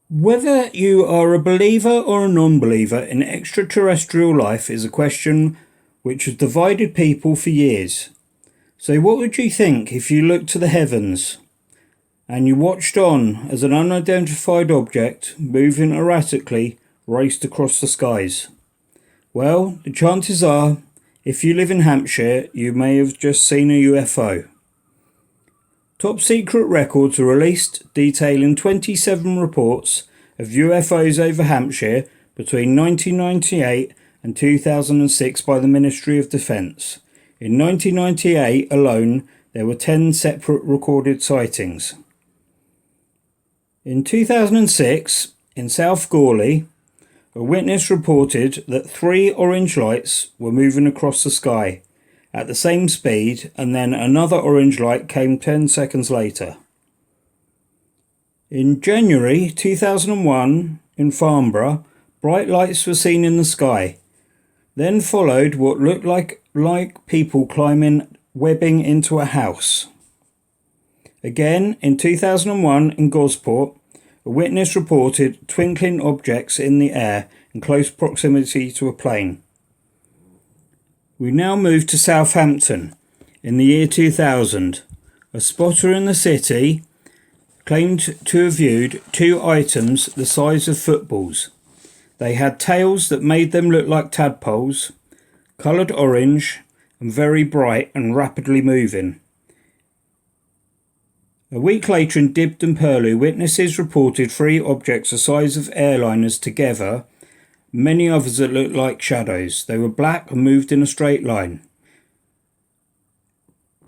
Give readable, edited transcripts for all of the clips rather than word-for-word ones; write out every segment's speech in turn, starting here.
Whether you are a believer or a non-believer in extraterrestrial life is a question which has divided people for years. So what would you think if you looked to the heavens and you watched on as an unidentified object moving erratically raced across the skies? Well, the chances are, if you live in Hampshire, you may have just seen a UFO. Top secret records were released detailing 27 reports of UFOs over Hampshire between 1998 and 2006 by the Ministry of Defence. In 1998 alone, there were 10 separate recorded sightings. In 2006, in South Goarly, a witness reported that 3 orange lights were moving across the sky at the same speed, and then another orange light came 10 seconds later. In January 2001 in Farnborough, bright lights were seen in the sky. Then followed what looked like people climbing webbing into a house. Again in 2001 in Gosport, a witness reported twinkling objects in the air in close proximity to a plane. We now move to Southampton. In the year 2000, a spotter in the city claimed to have viewed 2 items the size of footballs. They had tails that made them look like tadpoles, coloured orange and very bright and rapidly moving. A week later in Dibden Purley, witnesses reported 3 objects the size of airliners together, many others that looked like shadows. They were black and moved in a straight line.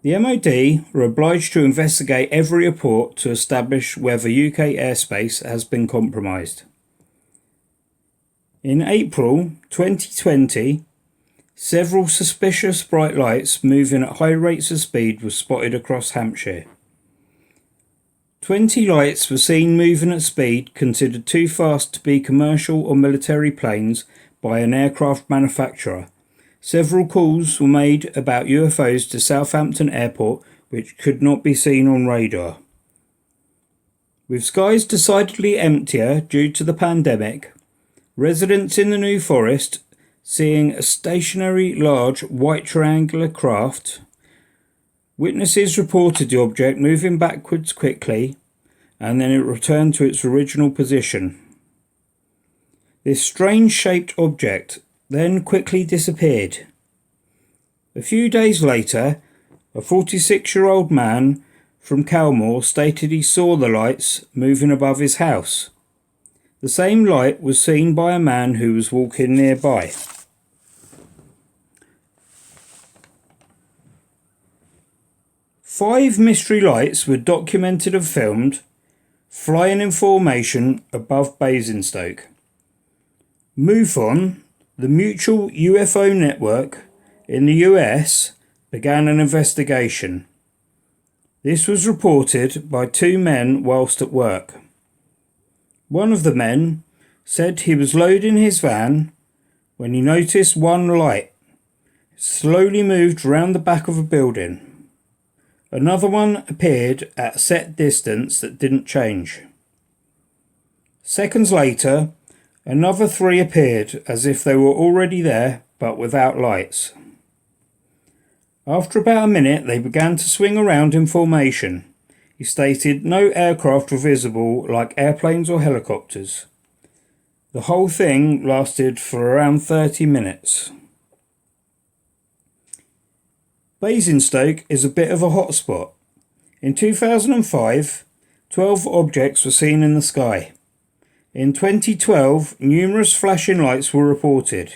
The MOD were obliged to investigate every report to establish whether UK airspace has been compromised. In April 2020, several suspicious bright lights moving at high rates of speed were spotted across Hampshire. 20 lights were seen moving at speed considered too fast to be commercial or military planes by an aircraft manufacturer. Several calls were made about UFOs to Southampton Airport which could not be seen on radar. With skies decidedly emptier due to the pandemic, residents in the New Forest seeing a stationary large white triangular craft. Witnesses reported the object moving backwards quickly, and then it returned to its original position. This strange shaped object then quickly disappeared. A few days later, a 46-year-old man from Calmore stated he saw the lights moving above his house. The same light was seen by a man who was walking nearby. Five mystery lights were documented and filmed, flying in formation above Basingstoke. MUFON, the Mutual UFO Network in the US, began an investigation. This was reported by 2 men whilst at work. One of the men said he was loading his van when he noticed one light slowly moved round the back of a building. Another one appeared at a set distance that didn't change. Seconds later, another 3 appeared as if they were already there but without lights. After about a minute, they began to swing around in formation. He stated no aircraft were visible like airplanes or helicopters. The whole thing lasted for around 30 minutes. Basingstoke is a bit of a hotspot. In 2005, 12 objects were seen in the sky. In 2012, numerous flashing lights were reported.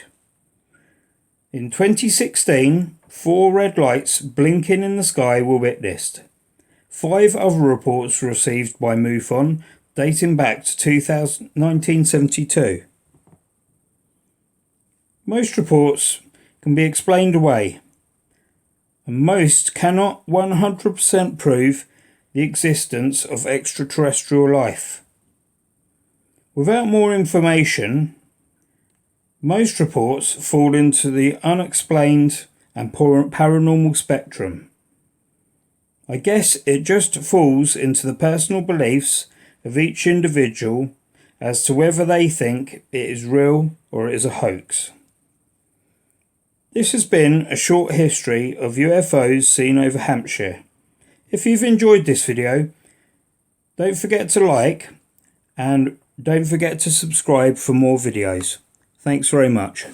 In 2016, 4 red lights blinking in the sky were witnessed. 5 other reports were received by MUFON dating back to 1972. Most reports can be explained away, and most cannot 100% prove the existence of extraterrestrial life. Without more information, most reports fall into the unexplained and paranormal spectrum. I guess it just falls into the personal beliefs of each individual as to whether they think it is real or it is a hoax. This has been a short history of UFOs seen over Hampshire. If you've enjoyed this video, don't forget to like and don't forget to subscribe for more videos. Thanks very much.